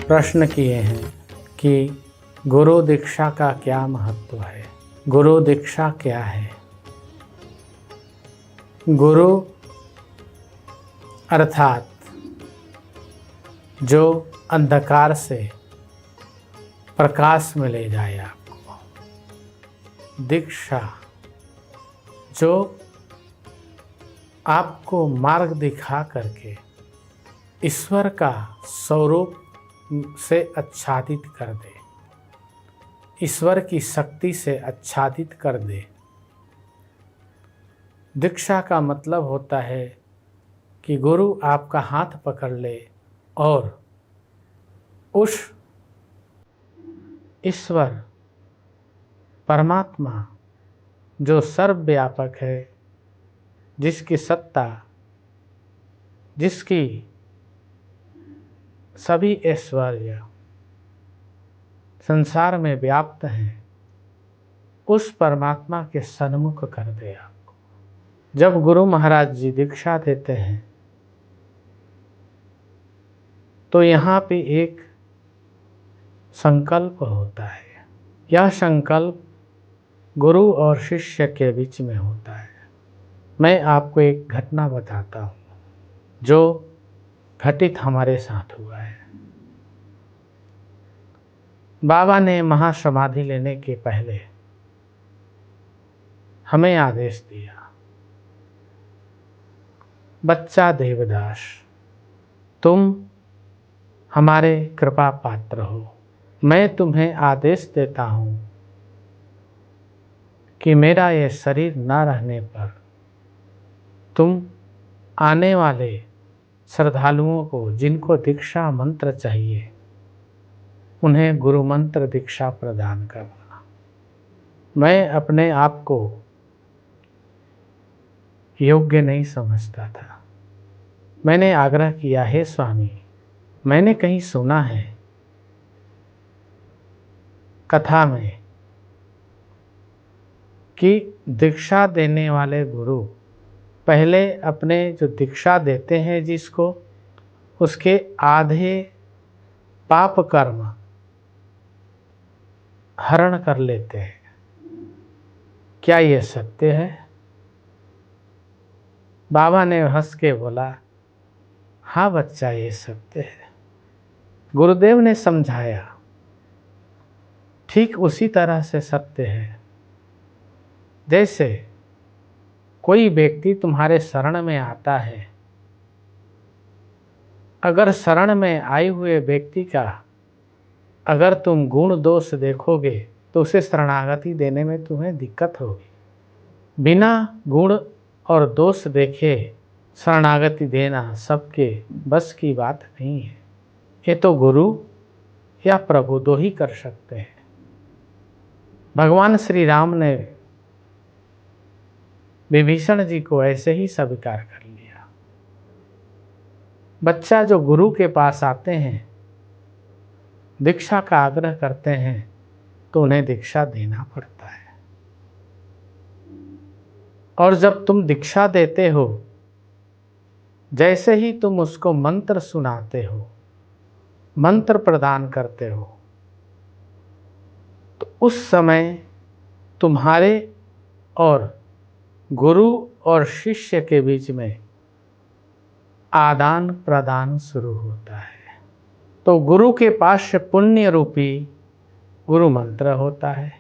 प्रश्न किए हैं कि गुरु दीक्षा का क्या महत्व है, गुरु दीक्षा क्या है। गुरु अर्थात जो अंधकार से प्रकाश में ले जाए आपको, दीक्षा जो आपको मार्ग दिखा करके ईश्वर का स्वरूप से आच्छादित कर दे, ईश्वर की शक्ति से आच्छादित कर दे। दीक्षा का मतलब होता है कि गुरु आपका हाथ पकड़ ले और उस ईश्वर परमात्मा जो सर्वव्यापक है, जिसकी सत्ता, जिसकी सभी ऐश्वर्य संसार में व्याप्त हैं, उस परमात्मा के सन्मुख कर दे आपको। जब गुरु महाराज जी दीक्षा देते हैं तो यहाँ पे एक संकल्प होता है। यह संकल्प गुरु और शिष्य के बीच में होता है। मैं आपको एक घटना बताता हूँ जो घटित हमारे साथ हुआ है। बाबा ने महासमाधि लेने के पहले हमें आदेश दिया, बच्चा देवदास, तुम हमारे कृपा पात्र हो। मैं तुम्हें आदेश देता हूँ कि मेरा ये शरीर न रहने पर तुम आने वाले श्रद्धालुओं को, जिनको दीक्षा मंत्र चाहिए, उन्हें गुरु मंत्र दीक्षा प्रदान करना। मैं अपने आप को योग्य नहीं समझता था। मैंने आग्रह किया, हे स्वामी, मैंने कहीं सुना है कथा में कि दीक्षा देने वाले गुरु पहले अपने जो दीक्षा देते हैं जिसको, उसके आधे पाप कर्म हरण कर लेते हैं। क्या ये सत्य है? बाबा ने हंस के बोला, हाँ बच्चा, ये सत्य है। गुरुदेव ने समझाया, ठीक उसी तरह से सत्य है जैसे कोई व्यक्ति तुम्हारे शरण में आता है, अगर शरण में आए हुए व्यक्ति का अगर तुम गुण दोष देखोगे तो उसे शरणागति देने में तुम्हें दिक्कत होगी। बिना गुण और दोष देखे शरणागति देना सबके बस की बात नहीं है। ये तो गुरु या प्रभु दो ही कर सकते हैं। भगवान श्री राम ने विभीषण जी को ऐसे ही स्वीकार कर लिया। बच्चा जो गुरु के पास आते हैं, दीक्षा का आग्रह करते हैं, तो उन्हें दीक्षा देना पड़ता है। और जब तुम दीक्षा देते हो, जैसे ही तुम उसको मंत्र सुनाते हो, मंत्र प्रदान करते हो, तो उस समय तुम्हारे और गुरु और शिष्य के बीच में आदान प्रदान शुरू होता है। तो गुरु के पास से पुण्य रूपी गुरु मंत्र होता है।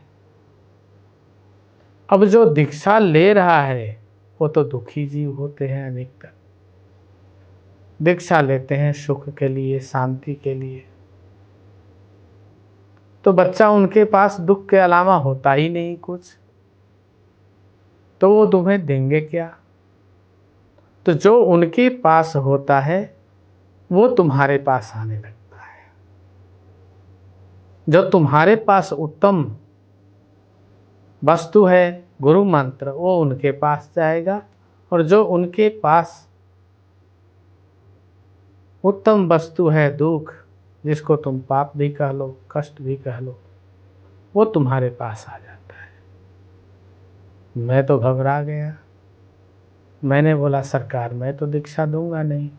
अब जो दीक्षा ले रहा है वो तो दुखी जीव होते हैं अधिकतर। दीक्षा लेते हैं सुख के लिए, शांति के लिए। तो बच्चा, उनके पास दुख के अलावा होता ही नहीं कुछ, तो वो तुम्हें देंगे क्या? तो जो उनके पास होता है वो तुम्हारे पास आने लगता है। जो तुम्हारे पास उत्तम वस्तु है गुरु मंत्र, वो उनके पास जाएगा, और जो उनके पास उत्तम वस्तु है दुख, जिसको तुम पाप भी कह लो, कष्ट भी कह लो, वो तुम्हारे पास आ जाता है। मैं तो घबरा गया। मैंने बोला, सरकार मैं तो दीक्षा दूंगा नहीं।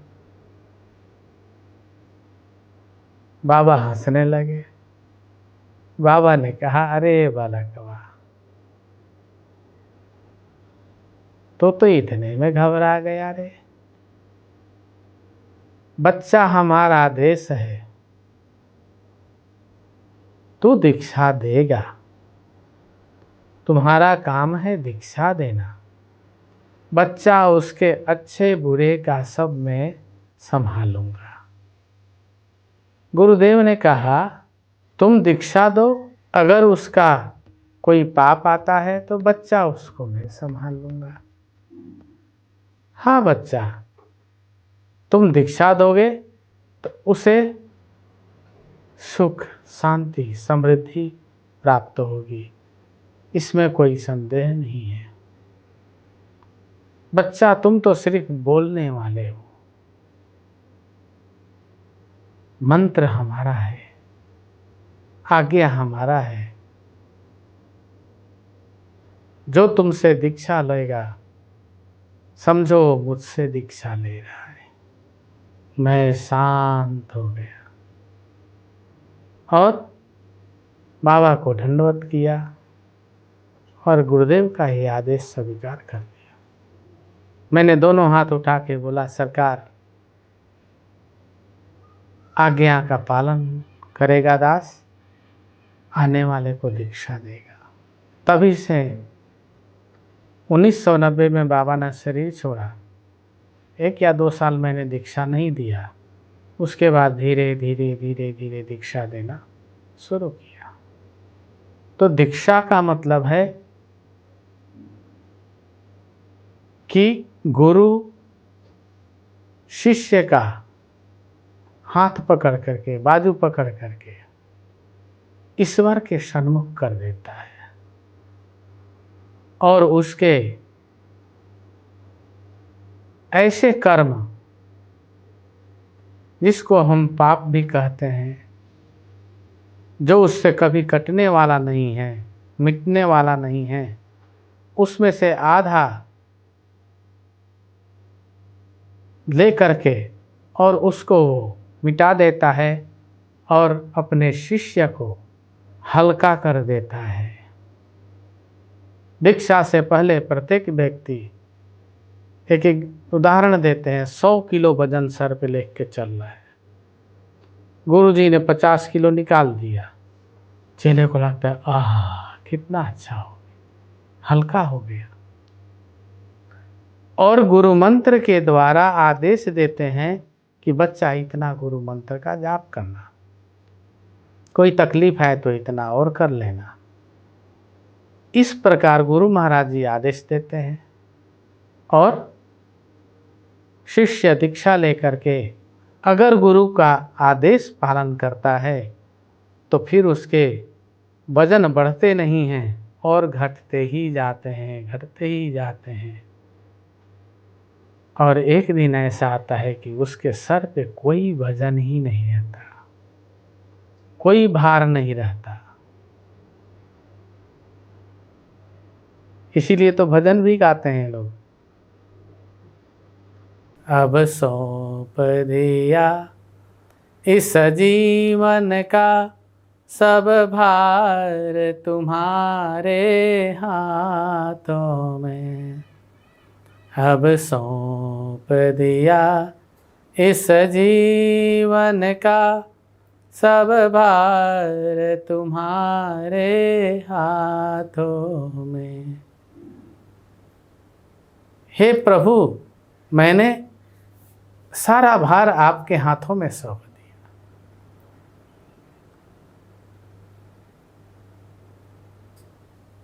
बाबा हंसने लगे। बाबा ने कहा, अरे बालकवा, तो इतने में घबरा गया रे। बच्चा हमारा देश है, तू दीक्षा देगा, तुम्हारा काम है दीक्षा देना। बच्चा उसके अच्छे बुरे का सब मैं संभालूंगा। गुरुदेव ने कहा, तुम दीक्षा दो, अगर उसका कोई पाप आता है तो बच्चा उसको मैं संभाल लूंगा। हाँ बच्चा, तुम दीक्षा दोगे तो उसे सुख, शांति, समृद्धि प्राप्त होगी, इसमें कोई संदेह नहीं है। बच्चा, तुम तो सिर्फ बोलने वाले हो, मंत्र हमारा है, आज्ञा हमारा है। जो तुमसे दीक्षा लेगा समझो मुझसे दीक्षा ले रहा है। मैं शांत हो गया और बाबा को दंडवत किया और गुरुदेव का ही आदेश स्वीकार कर दिया। मैंने दोनों हाथ उठा के बोला, सरकार, आज्ञा का पालन करेगा दास, आने वाले को दीक्षा देगा। तभी से 1990 में बाबा ने शरीर छोड़ा। 1 या 2 साल मैंने दीक्षा नहीं दिया, उसके बाद धीरे धीरे धीरे धीरे दीक्षा देना शुरू किया। तो दीक्षा का मतलब है कि गुरु शिष्य का हाथ पकड़ करके, बाजू पकड़ करके ईश्वर के सन्मुख कर देता है और उसके ऐसे कर्म, जिसको हम पाप भी कहते हैं, जो उससे कभी कटने वाला नहीं है, मिटने वाला नहीं है, उसमें से आधा ले करके और उसको मिटा देता है और अपने शिष्य को हल्का कर देता है। दीक्षा से पहले प्रत्येक व्यक्ति, एक एक उदाहरण देते हैं, 100 किलो वजन सर पे लेके के चल रहा है, गुरुजी ने 50 किलो निकाल दिया, चेले को लगता है आह कितना अच्छा हो गया, हल्का हो गया। और गुरु मंत्र के द्वारा आदेश देते हैं कि बच्चा इतना गुरु मंत्र का जाप करना, कोई तकलीफ है तो इतना और कर लेना। इस प्रकार गुरु महाराज जी आदेश देते हैं और शिष्य दीक्षा लेकर के अगर गुरु का आदेश पालन करता है तो फिर उसके वजन बढ़ते नहीं हैं और घटते ही जाते हैं, घटते ही जाते हैं। और एक दिन ऐसा आता है कि उसके सर पे कोई वजन ही नहीं रहता, कोई भार नहीं रहता। इसीलिए तो भजन भी गाते हैं लोग, अब सौंप दिया इस जीवन का सब भार तुम्हारे हाथों में, अब सौंप दिया इस जीवन का सब भार तुम्हारे हाथों में। हे प्रभु, मैंने सारा भार आपके हाथों में सौंप दिया।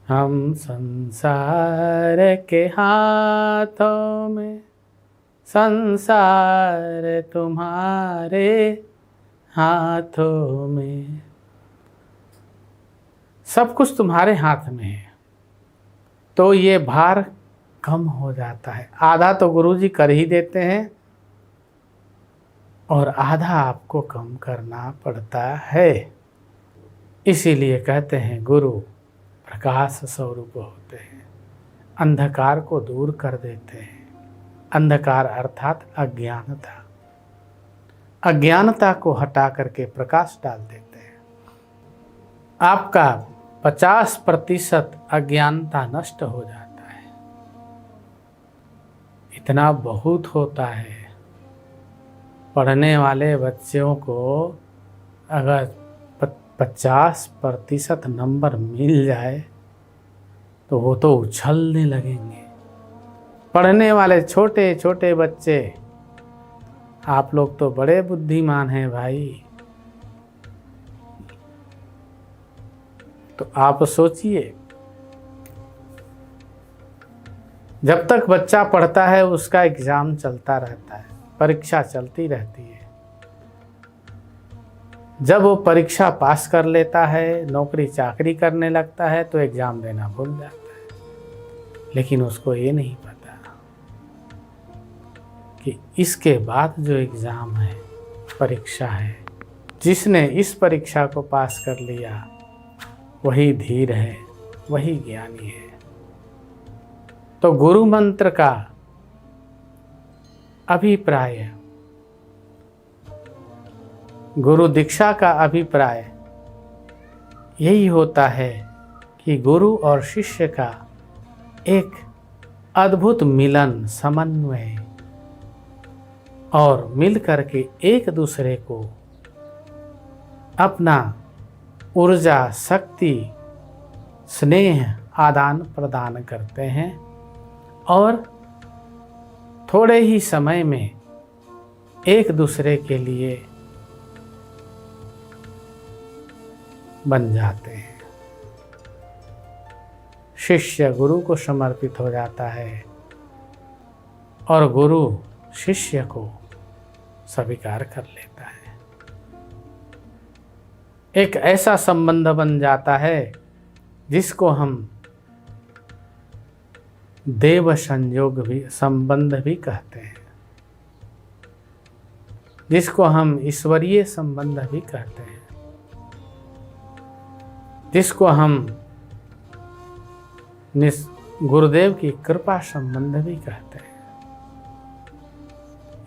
हम संसार के हाथों में, संसार तुम्हारे हाथों में, सब कुछ तुम्हारे हाथ में है। तो ये भार कम हो जाता है। आधा तो गुरुजी कर ही देते हैं और आधा आपको कम करना पड़ता है। इसीलिए कहते हैं गुरु प्रकाश स्वरूप होते हैं, अंधकार को दूर कर देते हैं। अंधकार अर्थात अज्ञानता। अज्ञानता को हटा करके प्रकाश डाल देते हैं। आपका 50% अज्ञानता नष्ट हो जाता है। इतना बहुत होता है। पढ़ने वाले बच्चों को अगर 50% नंबर मिल जाए तो वो तो उछलने लगेंगे। पढ़ने वाले छोटे छोटे बच्चे, आप लोग तो बड़े बुद्धिमान हैं भाई। तो आप सोचिए, जब तक बच्चा पढ़ता है उसका एग्जाम चलता रहता है, परीक्षा चलती रहती है। जब वो परीक्षा पास कर लेता है, नौकरी चाकरी करने लगता है तो एग्जाम देना भूल जाता है। लेकिन उसको ये नहीं पता कि इसके बाद जो एग्ज़ाम है, परीक्षा है, जिसने इस परीक्षा को पास कर लिया वही धीर है, वही ज्ञानी है। तो गुरु मंत्र का अभिप्राय, गुरु दीक्षा का अभिप्राय यही होता है कि गुरु और शिष्य का एक अद्भुत मिलन, समन्वय और मिल करके एक दूसरे को अपना ऊर्जा, शक्ति, स्नेह आदान प्रदान करते हैं और थोड़े ही समय में एक दूसरे के लिए बन जाते हैं। शिष्य गुरु को समर्पित हो जाता है और गुरु शिष्य को स्वीकार कर लेता है। एक ऐसा संबंध बन जाता है जिसको हम देव संयोग भी संबंध भी कहते हैं, जिसको हम ईश्वरीय संबंध भी कहते हैं, जिसको हम गुरुदेव की कृपा संबंध भी कहते हैं।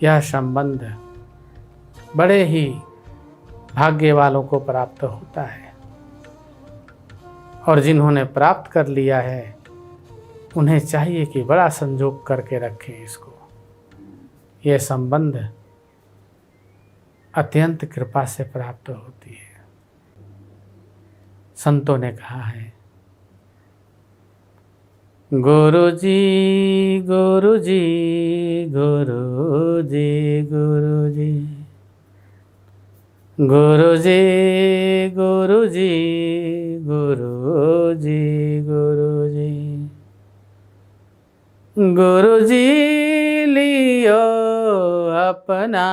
यह संबंध बड़े ही भाग्य वालों को प्राप्त होता है और जिन्होंने प्राप्त कर लिया है उन्हें चाहिए कि बड़ा संजोग करके रखें इसको। यह संबंध अत्यंत कृपा से प्राप्त होती है। संतों ने कहा है, गुरु जी गुरु जी गुरु जी गुरु जी गुरु जी गुरु जी गुरु जी गुरु जी गुरु जी लियो अपनाए,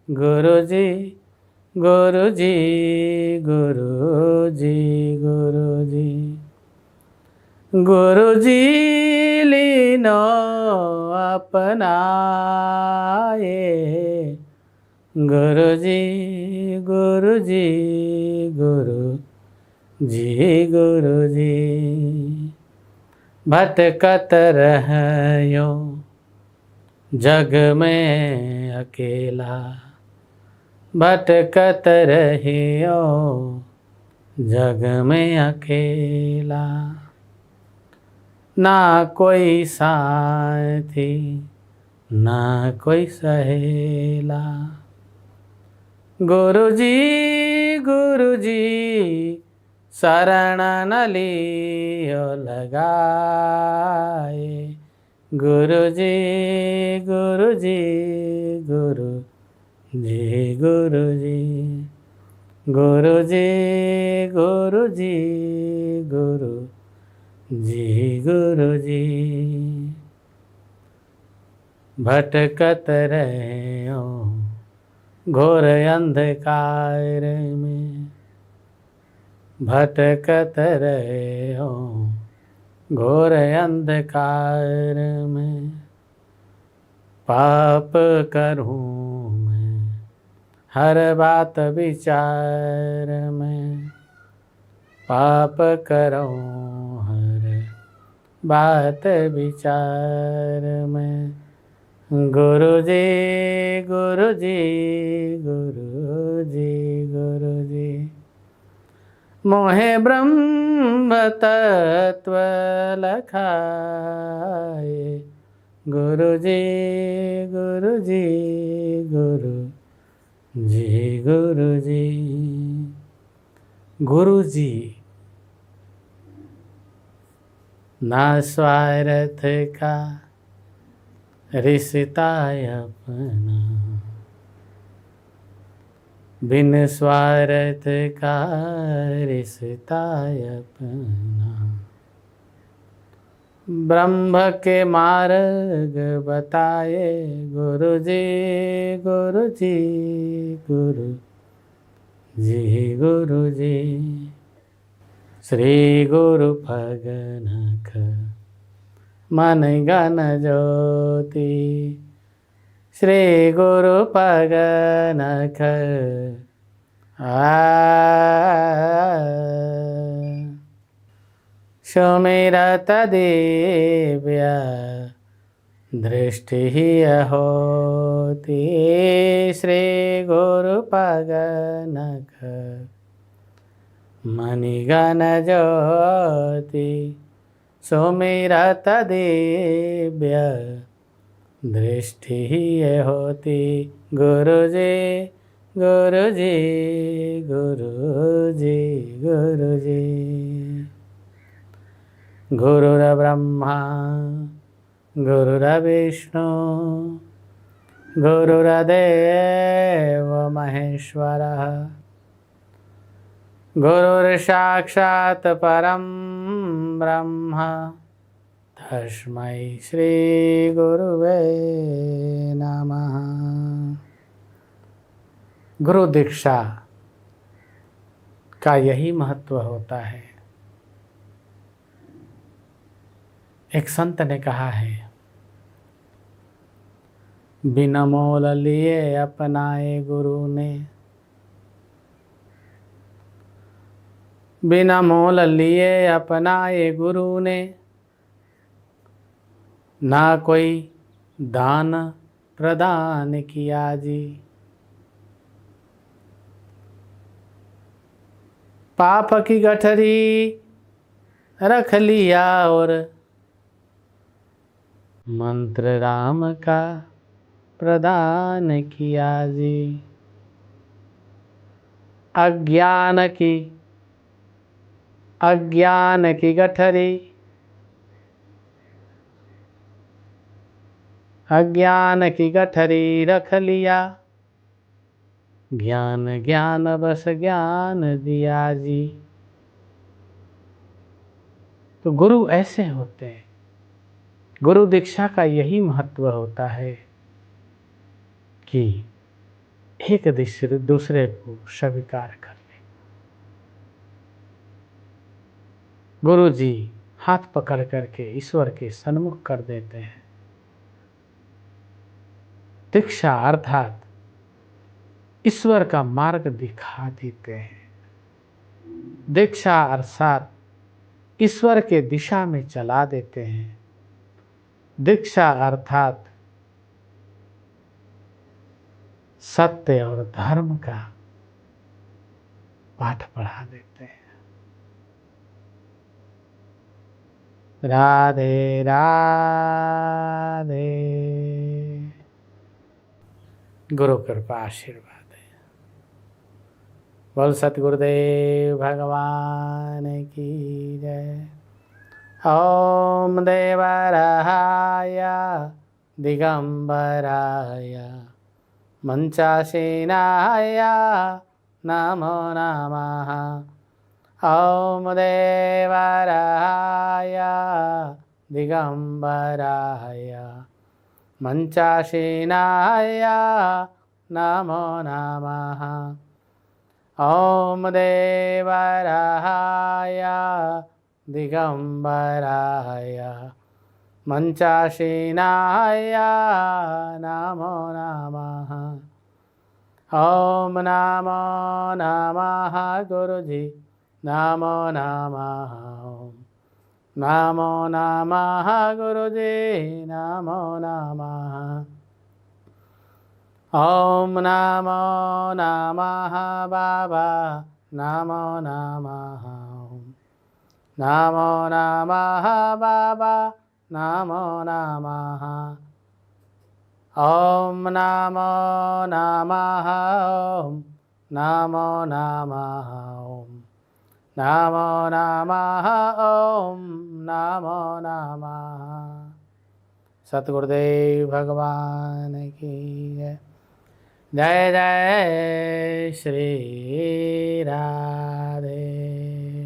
गुरु जी गुरु जी गुरु जी गुरु जी गुरु जी लीनो अपनाए, गुरु जी गुरु जी गुरु जी गुरु जी भटकत रहो जग में अकेला, भटकत रहियो जग में अकेला, ना कोई साथी ना कोई सहेला, गुरु जी शरण न लियो लगाए, गुरु जी गुरु जी गुरु जी गुरु जी गुरु जी गुरु जी गुरु जी गुरु जी भटकत रहो घोर अंधकार में, भटकत रहो घोर अंधकार में, पाप करूं मैं हर बात विचार में, पाप करूं हर बात विचार में, गुरु जी गुरु जी गुरु जी गुरु जी मोहे ब्रह्म तत्व लखाए। गुरु जी गुरु जी गुरु जी गुरु जी। गुरु जी ना स्वार्थ का रिश्ता अपना, बिन स्वार्थ का रिश्ता अपना। ब्रह्म के मार्ग बताए। गुरु जी गुरु जी गुरु जी गुरु जी। श्री गुरु फगनख मन गण ज्योति। श्री गुरु फगनख सुमिरत दिव्य दृष्टि होती। श्री गुरु फगनख मणिगण ज्योति। सुमिरत दिव्य दृष्टि होती। गुरु जी गुरु जी गुरु जी गुरु जी। गुरुर्ब्रह्मा गुरुर्विष्णु गुरुर्देव महेश्वरः। गुरुर्साक्षात् परं ब्रह्म तस्मै श्री गुरुवे नमः। गुरु दीक्षा का यही महत्व होता है। एक संत ने कहा है, बिना मोल लिए अपनाए गुरु ने। बिना मोल लिए अपनाए गुरु ने। ना कोई दान प्रदान किया जी। पाप की गठरी रख लिया और मंत्र राम का प्रदान किया जी। अज्ञान की गठरी, अज्ञान की गठरी रख लिया। ज्ञान बस ज्ञान दिया जी। तो गुरु ऐसे होते हैं। गुरु दीक्षा का यही महत्व होता है कि एक दूसरे को स्वीकार कर ले। गुरु जी हाथ पकड़ करके ईश्वर के सन्मुख कर देते हैं। दीक्षा अर्थात ईश्वर का मार्ग दिखा देते हैं। दीक्षा अर्थात ईश्वर के दिशा में चला देते हैं। दीक्षा अर्थात सत्य और धर्म का पाठ पढ़ा देते हैं। राधे राधे। गुरु कृपा आशीर्वाद है। बोल सतगुरुदेव भगवान की जय। ओम देवराय दिगंबराय मंचासेनाय नमो नमः। ओम देवराय दिगंबराय मंचासेनाय नमो नमः। ओम देवराय दिगंबराय मंचासेनाय नमो नमः। ओम नमो नमः गुरुजी नमो नमः। नमो नमः गुरुजी नमो नमः। ॐ नमो नमः बाबा नमो नमः नमो नमः बाबा नमो नमः ॐ नमो नमः ॐ नमो नमः ॐ नमो नमः ॐ नमो नमः। सतगुरुदेव भगवान की जय। जय जय श्री राधे।